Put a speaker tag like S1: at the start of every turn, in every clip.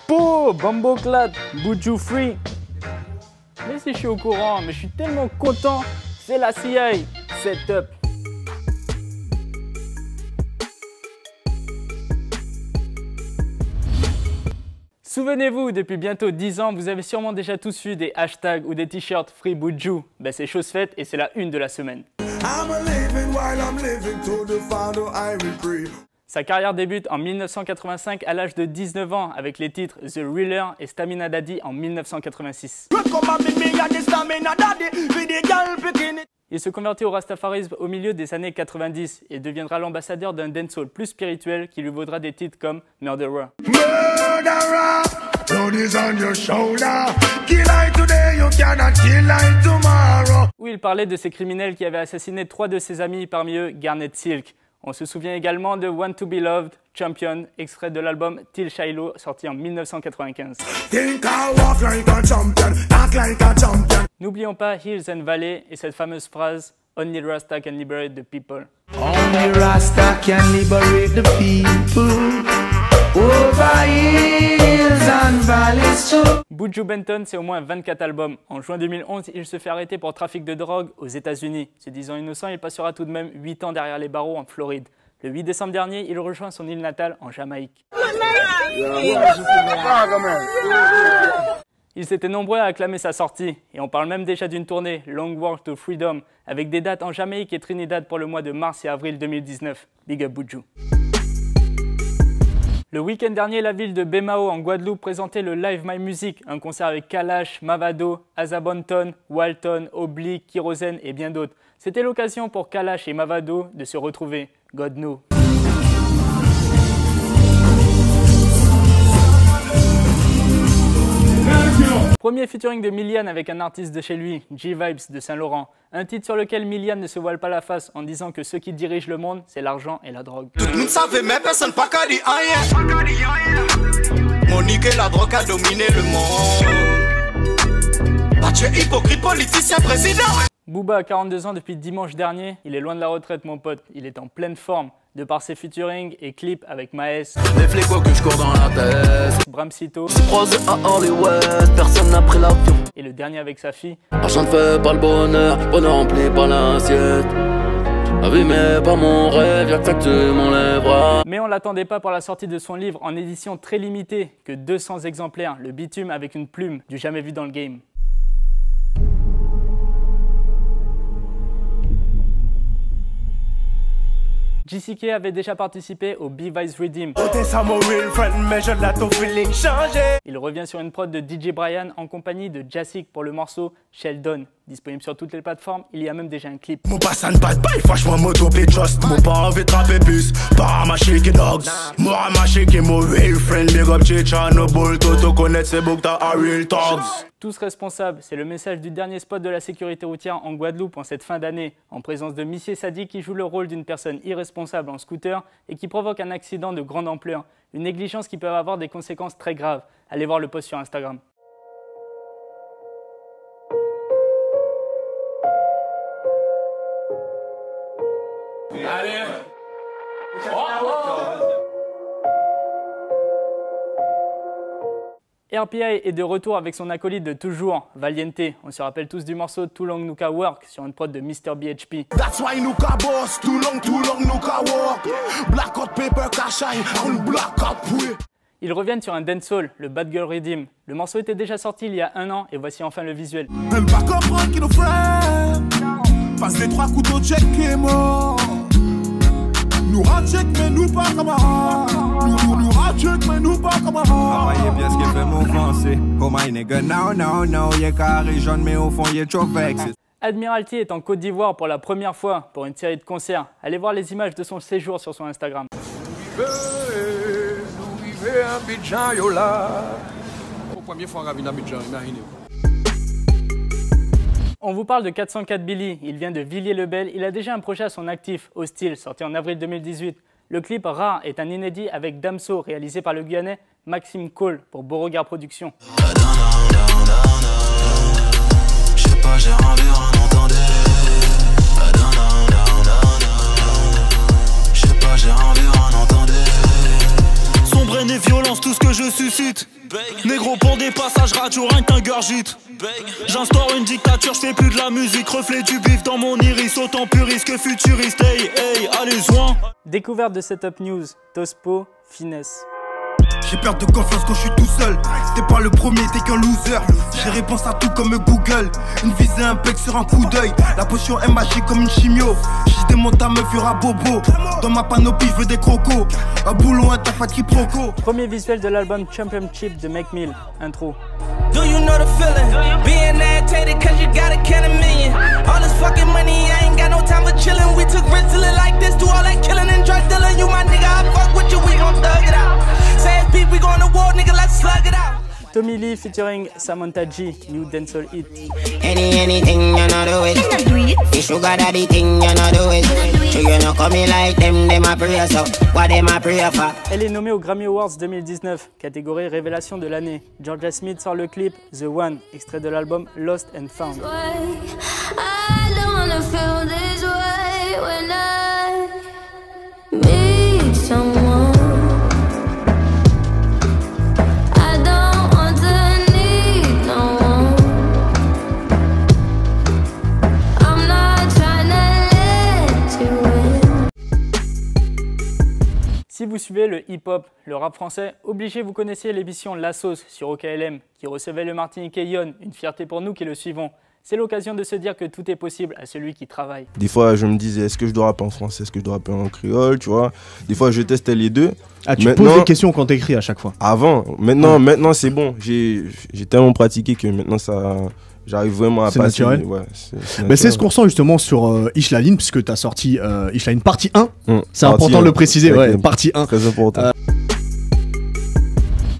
S1: Po, Bomboclat, Buju Free. Mais si je suis au courant, mais je suis tellement content, c'est la CIA, setup. Souvenez-vous, depuis bientôt 10 ans, vous avez sûrement déjà tous vu des hashtags ou des t-shirts Free Buju. Ben c'est chose faite et c'est la une de la semaine. Sa carrière débute en 1985 à l'âge de 19 ans avec les titres The Reeler et Stamina Daddy en 1986. Il se convertit au rastafarisme au milieu des années 90 et deviendra l'ambassadeur d'un dancehall plus spirituel qui lui vaudra des titres comme Murderer. Où il parlait de ces criminels qui avaient assassiné 3 de ses amis, parmi eux Garnet Silk. On se souvient également de Want to Be Loved, Champion, extrait de l'album Till Shiloh, sorti en 1995. N'oublions pas Hills and Valley et cette fameuse phrase Only Rasta can liberate the people.
S2: Only Rasta can liberate the people. Over hills and valleys too.
S1: Buju Benton, c'est au moins 24 albums. En juin 2011, il se fait arrêter pour trafic de drogue aux États-Unis. Se disant innocent, il passera tout de même 8 ans derrière les barreaux en Floride. Le 8 décembre dernier, il rejoint son île natale en Jamaïque. Ils étaient nombreux à acclamer sa sortie, et on parle même déjà d'une tournée Long Walk to Freedom, avec des dates en Jamaïque et Trinidad pour le mois de mars et avril 2019. Big up Buju. Le week-end dernier, la ville de Bemao en Guadeloupe présentait le Live My Music, un concert avec Kalash, Mavado, Azabonton, Walton, Oblique, Kyrosène et bien d'autres. C'était l'occasion pour Kalash et Mavado de se retrouver. God know. Premier featuring de Milian avec un artiste de chez lui, G-Vibes de Saint-Laurent. Un titre sur lequel Milian ne se voile pas la face en disant que ceux qui dirigent le monde, c'est l'argent et la drogue.
S3: Tout le monde savait, mais personne pas qu'à dire rien. Monique et la drogue a dominé le monde. Bah tu es hypocrite, politicien, président.
S1: Booba a 42 ans depuis dimanche dernier. Il est loin de la retraite, mon pote. Il est en pleine forme. De par ses featuring et clips avec Maes,
S2: Les flics voient que je cours dans la tête.
S1: Bramsito
S2: C'est croisé à Hollywood, personne n'a pris l'avion.
S1: et le dernier avec sa fille.
S2: L'argent ne fait pas le bonheur, bonheur rempli par l'assiette. La vie mais pas mon rêve, y'a que ça que tu m'enlèveras.
S1: Mais on l'attendait pas pour la sortie de son livre en édition très limitée, que 200 exemplaires, le bitume avec une plume, du jamais vu dans le game. JCK avait déjà participé au B-Vice Redeem. Il revient sur une prod de DJ Brian en compagnie de Jassik pour le morceau Sheldon. Disponible sur toutes les plateformes, il y a même déjà un clip.
S4: Mon passant pas de bail, franchement, moto pay trust. Mon pas envie de trapper bus, pas ma shaky dogs. Moi, ma shaky, mon real friend. Big up, chicha, no bull, toto connaître, c'est book, t'as a real dogs.
S1: Tous responsables, c'est le message du dernier spot de la sécurité routière en Guadeloupe en cette fin d'année, en présence de Missy Sadi qui joue le rôle d'une personne irresponsable en scooter et qui provoque un accident de grande ampleur. Une négligence qui peut avoir des conséquences très graves. Allez voir le post sur Instagram. RPI est de retour avec son acolyte de toujours, Valiente. On se rappelle tous du morceau Too Long Nuka Work sur une prod de Mr. BHP.
S4: That's why Nuka boss, too long Nuka work. Black out paper, cash eye, on black out way.
S1: Ils reviennent sur un dancehall, le Bad Girl Redeem. Le morceau était déjà sorti il y a 1 an et voici enfin le visuel.
S4: Même pas comprendre qui nous frère. Passe les 3 couteaux, check qui est mort. Nous check mais nous pas camarades. Nous check mais nous pas camarades.
S5: Voyez bien ce qu'il fait m'offenser. Oh my nigga, no, y'a carré jaune mais au fond y'a trop vexé.
S1: Admiralty est en Côte d'Ivoire pour la première fois pour une série de concerts. Allez voir les images de son séjour sur son Instagram. On vous parle de 404 Billy, il vient de Villiers-le-Bel, il a déjà un projet à son actif, Hostile, sorti en avril 2018. Le clip Rare est un inédit avec Damso, réalisé par le Guyanais Maxime Cole pour Beauregard Productions.
S2: J'ai envie d'en entendre. Je sais pas, j'ai envie d'en entendre. Sombre
S6: haine et violence, tout ce que je suscite. Négro pour des passages radio, rien qu'un gargite. J'instaure une dictature, je fais plus de la musique. Reflet du bif dans mon iris, autant puriste que futuriste. Hey, hey, allez, joint.
S1: Découverte de Setup News, Tospo, Finesse.
S4: J'ai peur de confiance quand je suis tout seul. T'es pas le premier, t'es qu'un loser. J'ai réponse à tout comme Google. Une visée impec sur un coup d'œil. La potion est magique comme une chimio. Si je démonte ta meuf, y'aura bobo. Dans ma panoplie, je veux des crocos. Un boulot, un taf, pas de quiproquo.
S1: Premier visuel de l'album Championship de Meek Mill, intro.
S7: Do you know the feeling? Being agitated cause you gotta count a million. All this fucking money, I ain't got no time for chillin'. We took risks to live like this, do all that killing and drug dealing. You my nigga, I fuck with you, we gon' thug it out. Say it's beef, we going to war, nigga, let's slug it out.
S1: Tommy Lee featuring Samantha G, New Dancehall Hit.
S8: Anything you know do it. The sugar daddy thing you know do it. So you know come like them a pray so. What them a pray for?
S1: Elle est nommée aux Grammy Awards 2019, catégorie Révélation de l'année. Georgia Smith sort le clip The One, extrait de l'album Lost and Found.
S9: I don't wanna feel this way when I meet someone.
S1: Si vous suivez le hip-hop, le rap français, obligé vous connaissiez l'émission La Sauce sur OKLM, qui recevait le Martiniquais Yon, une fierté pour nous qui le suivons. C'est l'occasion de se dire que tout est possible à celui qui travaille.
S10: Des fois, je me disais, est-ce que je dois rapper en français, est-ce que je dois rapper en créole, tu vois. Des fois, je testais les deux.
S11: Ah, tu poses des questions quand t'écris à chaque fois.
S10: Avant, maintenant c'est bon. J'ai tellement pratiqué que maintenant ça... J'arrive vraiment à passer.
S11: Naturel.
S10: Ouais,
S11: mais c'est ce qu'on ressent justement sur Ishlaline, puisque tu as sorti Ishlaline partie 1. C'est important de le préciser, ouais, partie 1.
S10: Très important.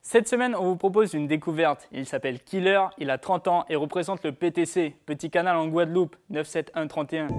S1: Cette semaine, on vous propose une découverte. Il s'appelle Killer, il a 30 ans et représente le PTC, Petit Canal en Guadeloupe, 97131.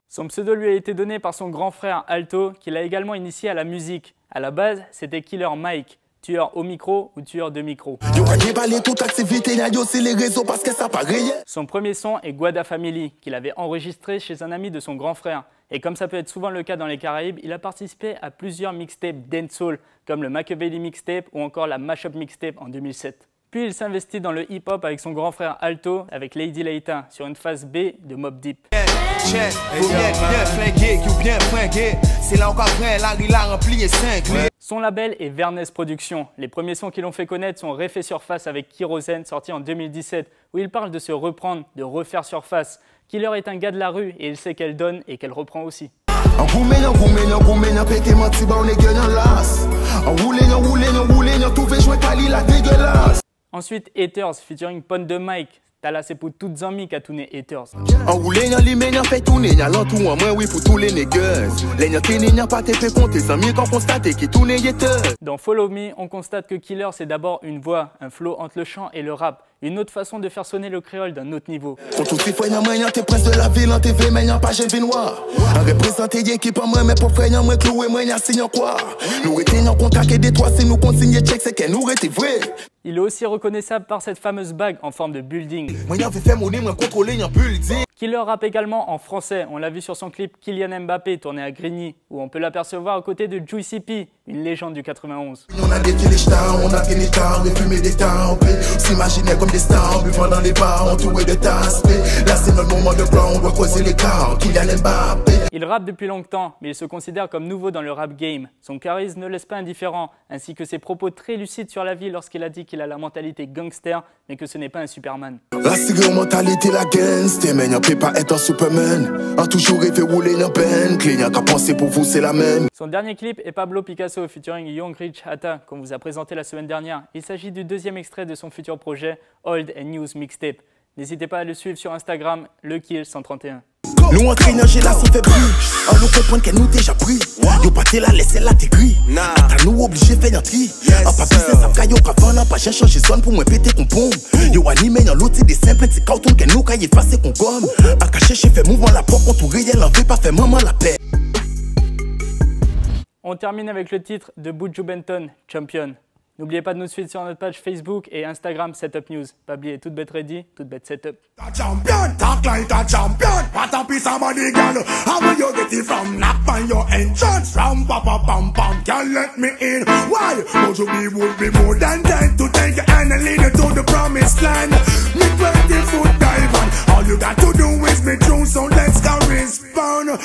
S1: Son pseudo lui a été donné par son grand frère Alto, qui l'a également initié à la musique. À la base, c'était Killer Mike. Tueur au micro ou tueur de micro. Son premier son est Guada Family, qu'il avait enregistré chez un ami de son grand frère. Et comme ça peut être souvent le cas dans les Caraïbes, il a participé à plusieurs mixtapes dancehall, comme le Machiavelli Mixtape ou encore la Mashup Mixtape en 2007. Puis il s'investit dans le hip-hop avec son grand frère Alto, avec Lady Leita, sur une phase B de Mobb Deep. Son label est Vernès Productions. Les premiers sons qui l'ont fait connaître sont Refait Surface avec Kyrosène, sorti en 2017, où il parle de se reprendre, de refaire surface. Killer est un gars de la rue et il sait qu'elle donne et qu'elle reprend aussi. Ensuite, Haters featuring Pon de Mike. T'as là c'est pour toutes amies qu'a tourné Haters. Dans Follow Me, on constate que Killer c'est d'abord une voix, un flow entre le chant et le rap. Une autre façon de faire sonner le créole d'un autre niveau. Il est aussi reconnaissable par cette fameuse bague en forme de building. Killer rappe également en français. On l'a vu sur son clip Kylian Mbappé tourné à Grigny, où on peut l'apercevoir à côté de Juicy P, une légende du 91.
S4: On a défié les stars, on a pris les stars, on a fumé des temps, on s'imaginait comme des stars, buvant dans les bars, on touait de tasses. Là c'est notre moment de gloire, on doit creuser l'écart. Kylian Mbappé.
S1: Il rappe depuis longtemps, mais il se considère comme nouveau dans le rap game. Son charisme ne laisse pas indifférent, ainsi que ses propos très lucides sur la vie lorsqu'il a dit qu'il a la mentalité gangster, mais que ce n'est pas un Superman.
S4: La cigarette mentalité la gangster, mais y'en peut pas être un Superman. A toujours rêvé rouler dans Bentley, y'en qu'à penser pour vous c'est la même.
S1: Son dernier clip est Pablo Picasso featuring Young Rich Hatta, qu'on vous a présenté la semaine dernière. Il s'agit du deuxième extrait de son futur projet, Old and News Mixtape. N'hésitez pas à le suivre sur Instagram, lekill131.
S4: Nous entraînons, j'ai la fait plus. On nous comprend qu'elle nous déjà pris. Yo pas t'es la laisser la t'écrit. T'as nous obligé de faire un tri. En papier c'est ça qu'à yo qu'avant n'a pas changé zone pour moi péter qu'on pompe. Yo animé dans l'autre c'est des simples c'est carton qu'elle nous qu'à y effacer qu'on gomme. En caché j'ai fait mouvement la porte contre réel en veut pas faire maman la paix.
S1: On termine avec le titre de Buju Benton, Champion. N'oubliez pas de nous suivre sur notre page Facebook et Instagram Setup News. Pas oublier, toute bête ready, toute bête setup.
S4: Champion, talk like a champion. What a piece of money, girl. How will you get it from? Knock on your entrance. From papa pam pam, can't let me in. Why? Cause we would be more than 10 to take your hand and lead you to the promised land. Me 20-foot dive on. All you got to do is me true, so let's go respond.